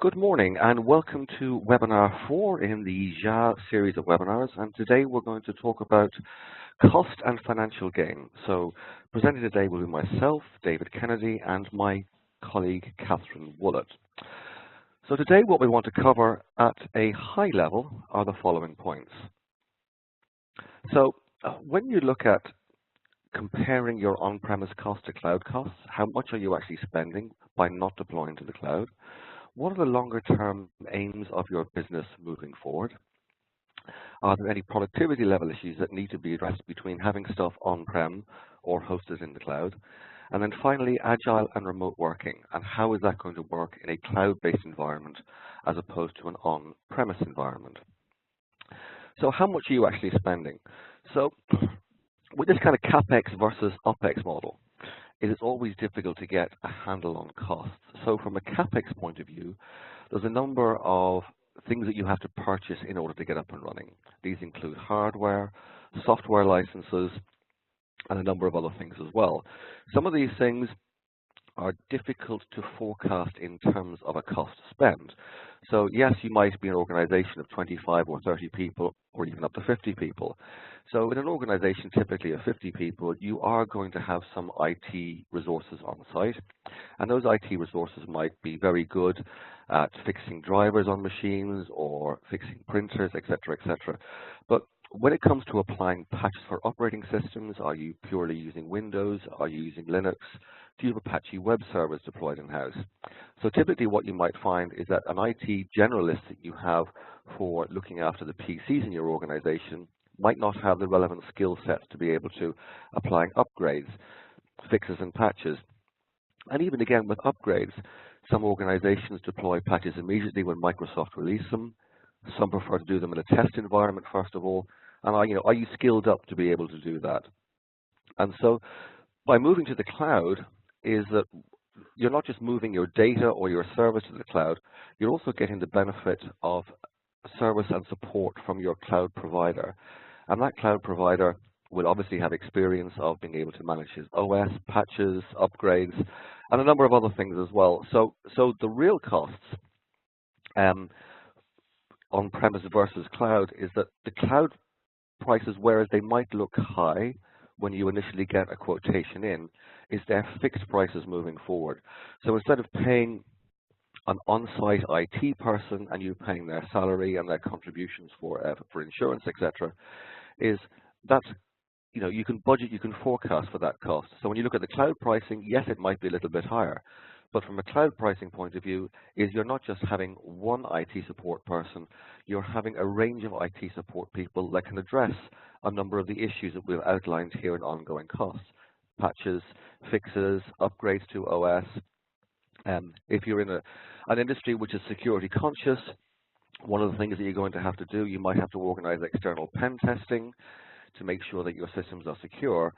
Good morning and welcome to webinar 4 in the JA series of webinars, and today we're going to talk about cost and financial gain. So presenting today will be myself, David Kennedy, and my colleague Catherine Woollett. So today what we want to cover at a high level are the following points. So when you look at comparing your on-premise cost to cloud costs, how much are you actually spending by not deploying to the cloud? What are the longer-term aims of your business moving forward? Are there any productivity level issues that need to be addressed between having stuff on-prem or hosted in the cloud? And then finally, agile and remote working, and how is that going to work in a cloud-based environment as opposed to an on-premise environment? So how much are you actually spending? So with this kind of CapEx versus OpEx model, it is always difficult to get a handle on costs. So from a CapEx point of view, there's a number of things that you have to purchase in order to get up and running. These include hardware, software licenses, and a number of other things as well. Some of these things are difficult to forecast in terms of a cost spend. So yes, you might be an organization of 25 or 30 people, or even up to 50 people. So in an organization typically of 50 people, you are going to have some IT resources on site, and those IT resources might be very good at fixing drivers on machines or fixing printers, etc., etc. But when it comes to applying patches for operating systems, are you purely using Windows? Are you using Linux? Do you have Apache web servers deployed in-house? So typically what you might find is that an IT generalist that you have for looking after the PCs in your organization might not have the relevant skill sets to be able to apply upgrades, fixes and patches. And even again with upgrades, some organizations deploy patches immediately when Microsoft release them. Some prefer to do them in a test environment first of all. And are you skilled up to be able to do that? And so by moving to the cloud is that you're not just moving your data or your service to the cloud, you're also getting the benefit of service and support from your cloud provider. And that cloud provider will obviously have experience of being able to manage his OS, patches, upgrades, and a number of other things as well. So the real costs on-premise versus cloud is that the cloud prices, whereas they might look high when you initially get a quotation in, is their fixed prices moving forward. So instead of paying an on-site IT person and you paying their salary and their contributions for insurance, etc., is that you can budget, you can forecast for that cost. So when you look at the cloud pricing, yes, it might be a little bit higher. But from a cloud pricing point of view, is you're not just having one IT support person, you're having a range of IT support people that can address a number of the issues that we've outlined here in ongoing costs. Patches, fixes, upgrades to OS. If you're in an industry which is security conscious, one of the things that you're going to have to do, you might have to organize external pen testing to make sure that your systems are secure.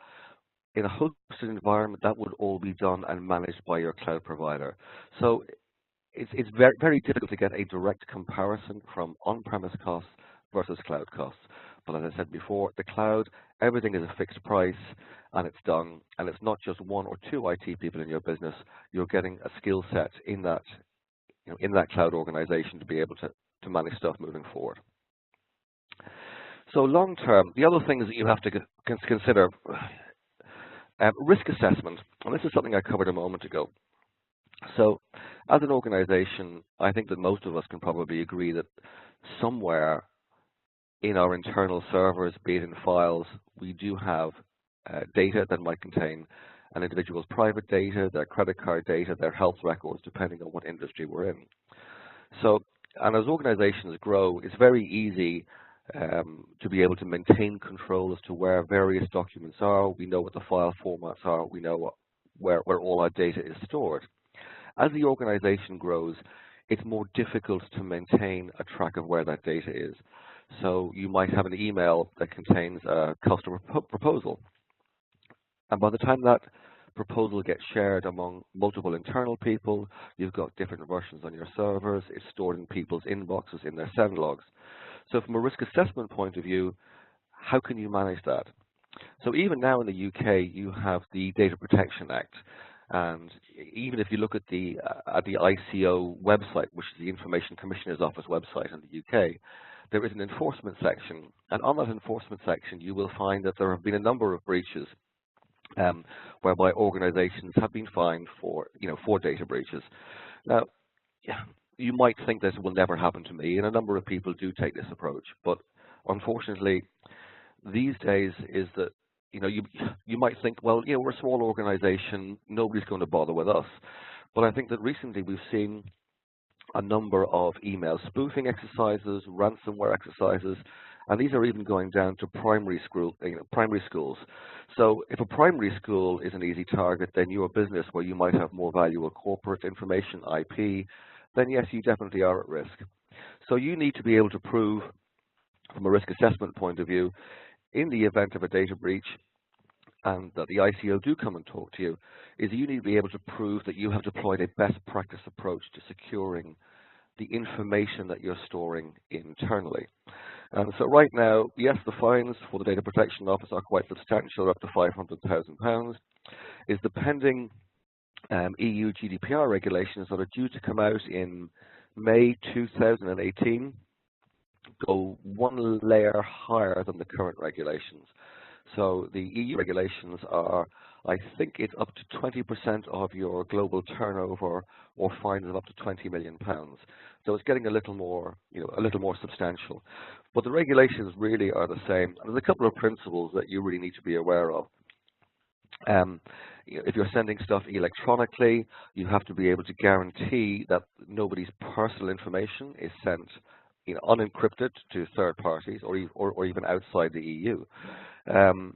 In a hosted environment, that would all be done and managed by your cloud provider. So it's very, very difficult to get a direct comparison from on-premise costs versus cloud costs. But as I said before, the cloud, everything is a fixed price and it's done. And it's not just one or two IT people in your business. You're getting a skill set in that, in that cloud organization to be able to manage stuff moving forward. So long term, the other things that you have to consider. Risk assessment, and this is something I covered a moment ago. So as an organization, I think that most of us can probably agree that somewhere in our internal servers, be it in files, we do have data that might contain an individual's private data, their credit card data, their health records, depending on what industry we're in. So, and as organizations grow, it's very easy to be able to maintain control as to where various documents are. We know what the file formats are. We know where all our data is stored. As the organization grows, it's more difficult to maintain a track of where that data is. So you might have an email that contains a customer proposal. And by the time that proposal gets shared among multiple internal people, you've got different versions on your servers. It's stored in people's inboxes in their send logs. So from a risk assessment point of view, how can you manage that? So even now in the UK, you have the Data Protection Act. And even if you look at the ICO website, which is the Information Commissioner's Office website in the UK, there is an enforcement section, and on that enforcement section, you will find that there have been a number of breaches whereby organizations have been fined for, for data breaches. Now, yeah, you might think this will never happen to me, and a number of people do take this approach, but unfortunately, these days is that, you might think, well, we're a small organization, nobody's going to bother with us. But I think that recently we've seen a number of email spoofing exercises, ransomware exercises, and these are even going down to primary schools. So if a primary school is an easy target, then your business where you might have more valuable corporate information, IP, then yes, you definitely are at risk. So you need to be able to prove, from a risk assessment point of view, in the event of a data breach, and that the ICO do come and talk to you, is you need to be able to prove that you have deployed a best practice approach to securing the information that you're storing internally. And so right now, yes, the fines for the Data Protection Office are quite substantial, up to £500,000. Is the pending EU GDPR regulations that are due to come out in May 2018 go one layer higher than the current regulations. So the EU regulations are, I think it's up to 20% of your global turnover, or fines of up to £20 million. So it's getting a little more, a little more substantial. But the regulations really are the same. And there's a couple of principles that you really need to be aware of. If you're sending stuff electronically, you have to be able to guarantee that nobody's personal information is sent unencrypted to third parties or even outside the EU. And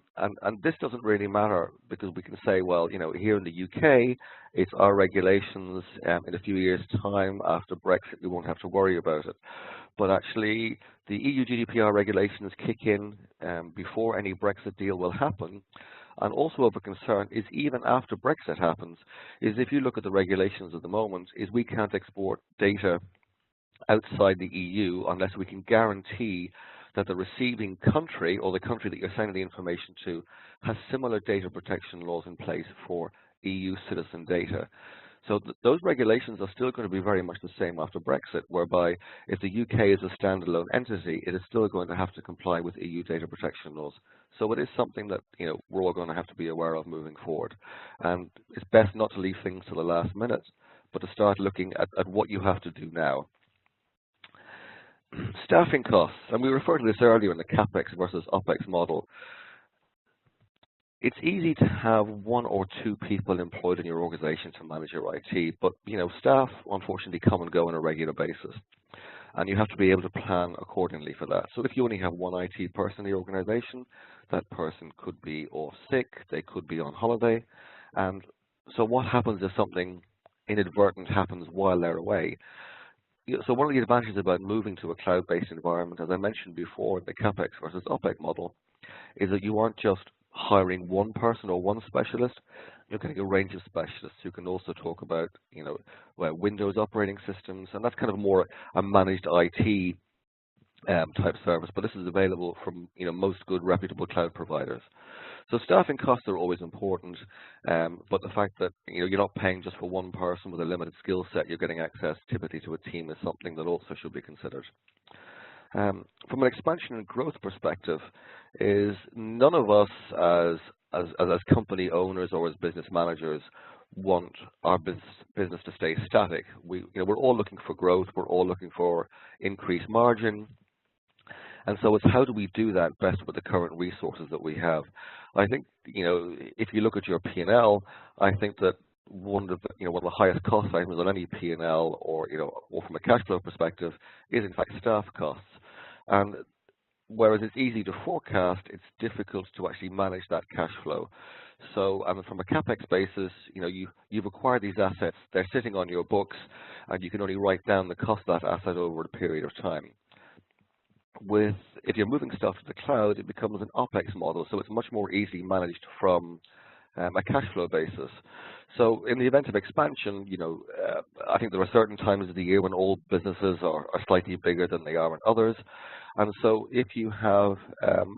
this doesn't really matter, because we can say, well, here in the UK, it's our regulations. In a few years' time, after Brexit, we won't have to worry about it. But actually, the EU GDPR regulations kick in before any Brexit deal will happen. And also of a concern is, even after Brexit happens, is if you look at the regulations at the moment, is we can't export data outside the EU unless we can guarantee that the receiving country, or the country that you're sending the information to, has similar data protection laws in place for EU citizen data. So those regulations are still going to be very much the same after Brexit, whereby if the UK is a standalone entity, it is still going to have to comply with EU data protection laws. So it is something that we're all going to have to be aware of moving forward. And it's best not to leave things to the last minute, but to start looking at what you have to do now. Staffing costs, and we referred to this earlier in the CapEx versus OpEx model. It's easy to have one or two people employed in your organization to manage your IT, but staff unfortunately come and go on a regular basis, and you have to be able to plan accordingly for that. So if you only have one IT person in the organization, that person could be off sick, they could be on holiday, and so what happens if something inadvertent happens while they're away? So one of the advantages about moving to a cloud-based environment, as I mentioned before, the CapEx versus OpEx model, is that you aren't just hiring one person or one specialist. You're getting a range of specialists who can also talk about, Windows operating systems, and that's kind of more a managed IT type service. But this is available from most good reputable cloud providers. So staffing costs are always important, but the fact that you're not paying just for one person with a limited skill set, you're getting access typically to a team, is something that also should be considered. From an expansion and growth perspective, is none of us as company owners or as business managers want our business to stay static. We're all looking for growth. We're all looking for increased margin. And so it's how do we do that best with the current resources that we have. I think, if you look at your P&L, I think that one of the highest cost items on any P&L, or from a cash flow perspective, is in fact staff costs. And whereas it's easy to forecast, it's difficult to actually manage that cash flow. So, from a CapEx basis, you've acquired these assets, they're sitting on your books, and you can only write down the cost of that asset over a period of time. If you're moving stuff to the cloud, it becomes an OpEx model, so it's much more easily managed from a cash flow basis. So in the event of expansion, I think there are certain times of the year when all businesses are slightly bigger than they are in others. And so if you have,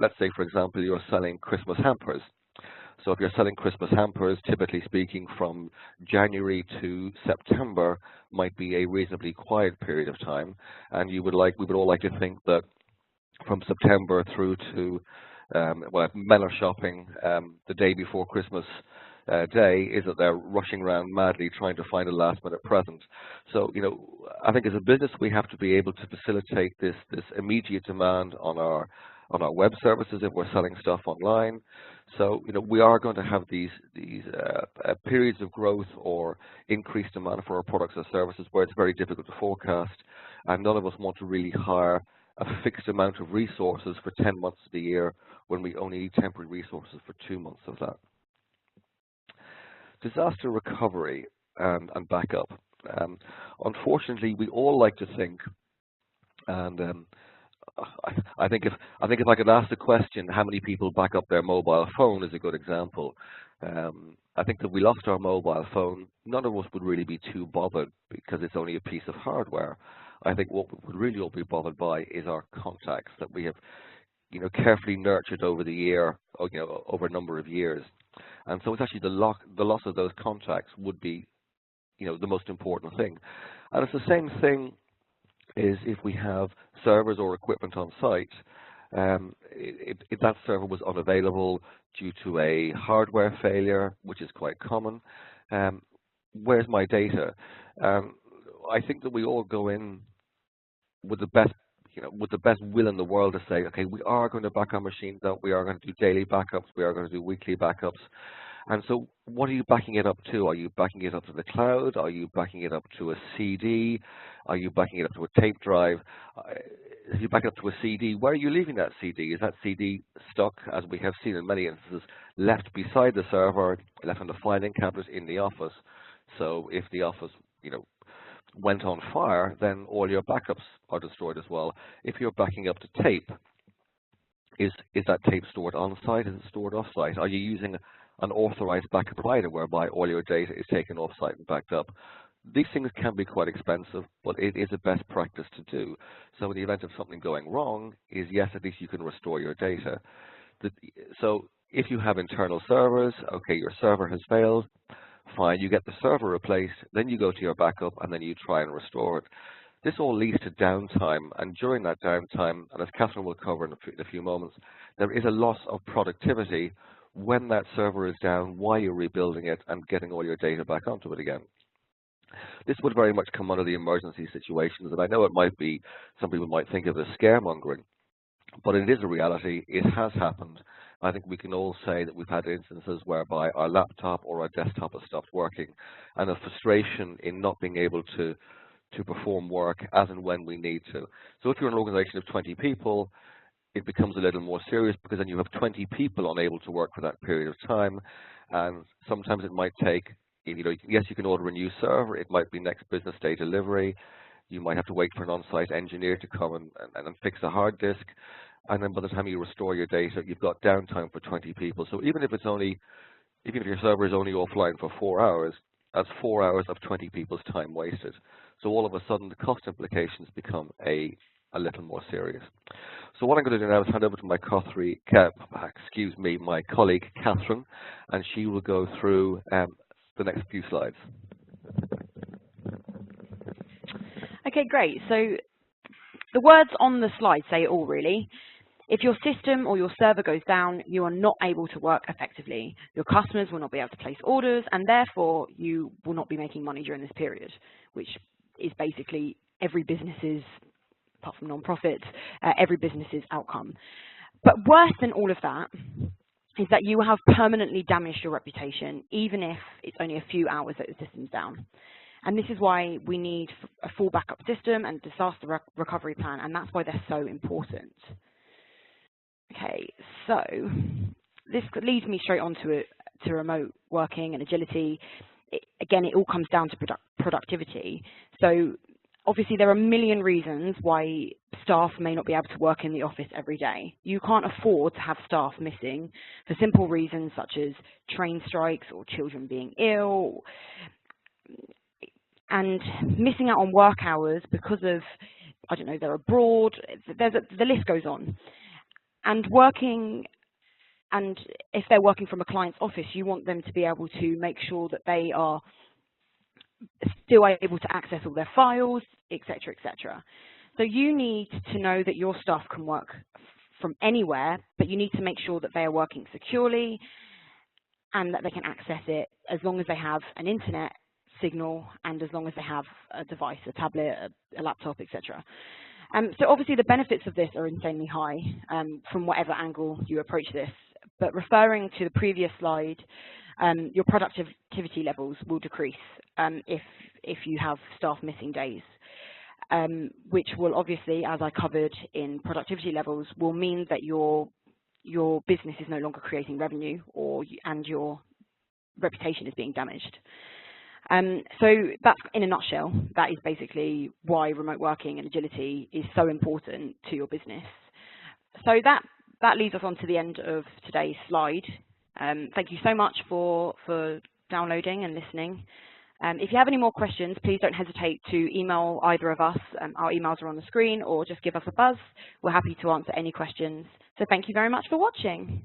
let's say, for example, you're selling Christmas hampers, So if you're selling Christmas hampers, typically speaking, from January to September might be a reasonably quiet period of time, and we would all like to think that from September through to well, men are shopping the day before Christmas Day, is that they're rushing around madly trying to find a last-minute present. So, I think as a business we have to be able to facilitate this immediate demand on our web services if we're selling stuff online. So, we are going to have these periods of growth or increased demand for our products or services where it's very difficult to forecast, and none of us want to really hire a fixed amount of resources for 10 months of the year when we only need temporary resources for 2 months of that. Disaster recovery and backup. Unfortunately, we all like to think, and I think if I could ask the question, how many people back up their mobile phone is a good example. I think that we lost our mobile phone, none of us would really be too bothered because it's only a piece of hardware. I think what we would really all be bothered by is our contacts that we have, carefully nurtured over the year, over a number of years. And so it's actually the loss of those contacts would be, the most important thing. And it's the same thing is if we have servers or equipment on site, if that server was unavailable due to a hardware failure, which is quite common, where's my data? I think that we all go in with the best, with the best will in the world to say, okay, we are going to back our machines up, we are going to do daily backups, we are going to do weekly backups. And so what are you backing it up to? Are you backing it up to the cloud? Are you backing it up to a CD? Are you backing it up to a tape drive? If you back it up to a CD, where are you leaving that CD? Is that CD stuck, as we have seen in many instances, left beside the server, left on the filing cabinet in the office? So if the office, went on fire, then all your backups are destroyed as well. If you're backing up to tape, is that tape stored on site? Is it stored off site? Are you using an authorized backup provider whereby all your data is taken off site and backed up? These things can be quite expensive, but it is a best practice to do. So in the event of something going wrong, yes, at least you can restore your data. So if you have internal servers, okay, your server has failed, fine, you get the server replaced, then you go to your backup and then you try and restore it. This all leads to downtime, and during that downtime, and as Catherine will cover in a few moments, there is a loss of productivity when that server is down, while you're rebuilding it and getting all your data back onto it again. This would very much come under the emergency situations, and I know it might be, some people might think of it as scaremongering, but it is a reality. It has happened. I think we can all say that we've had instances whereby our laptop or our desktop has stopped working, and a frustration in not being able to perform work as and when we need to. So if you're an organization of 20 people, it becomes a little more serious because then you have 20 people unable to work for that period of time, and sometimes it might take, yes, you can order a new server, it might be next business day delivery, you might have to wait for an on-site engineer to come and fix a hard disk, and then by the time you restore your data, you've got downtime for 20 people. So even if your server is only offline for 4 hours, that's 4 hours of 20 people's time wasted. So all of a sudden, the cost implications become a little more serious. So what I'm going to do now is hand over to my my colleague Catherine, and she will go through the next few slides. Okay, great. So the words on the slide say it all, really. If your system or your server goes down, you are not able to work effectively. Your customers will not be able to place orders, and therefore you will not be making money during this period, which is basically every business's, apart from non-profits, every business's outcome. But worse than all of that is that you have permanently damaged your reputation, even if it's only a few hours that the system's down. And this is why we need a full backup system and disaster recovery plan, and that's why they're so important. Okay, so this leads me straight on to remote working and agility. Again, it all comes down to productivity. So obviously there are a million reasons why staff may not be able to work in the office every day. You can't afford to have staff missing for simple reasons such as train strikes or children being ill, and missing out on work hours because of, I don't know, they're abroad. The list goes on. And working and if they're working from a client's office, you want them to be able to make sure that they are still able to access all their files, etc., etc. So you need to know that your staff can work from anywhere, but you need to make sure that they are working securely and that they can access it as long as they have an internet signal and as long as they have a device, a tablet, a laptop, etc. So obviously the benefits of this are insanely high from whatever angle you approach this. But referring to the previous slide, your productivity levels will decrease if you have staff missing days, which will obviously, as I covered in productivity levels, will mean that your business is no longer creating revenue and your reputation is being damaged. So that's, in a nutshell, that is basically why remote working and agility is so important to your business. So that leads us on to the end of today's slide. Thank you so much for downloading and listening. If you have any more questions, please don't hesitate to email either of us. Our emails are on the screen, or just give us a buzz. We're happy to answer any questions. So thank you very much for watching.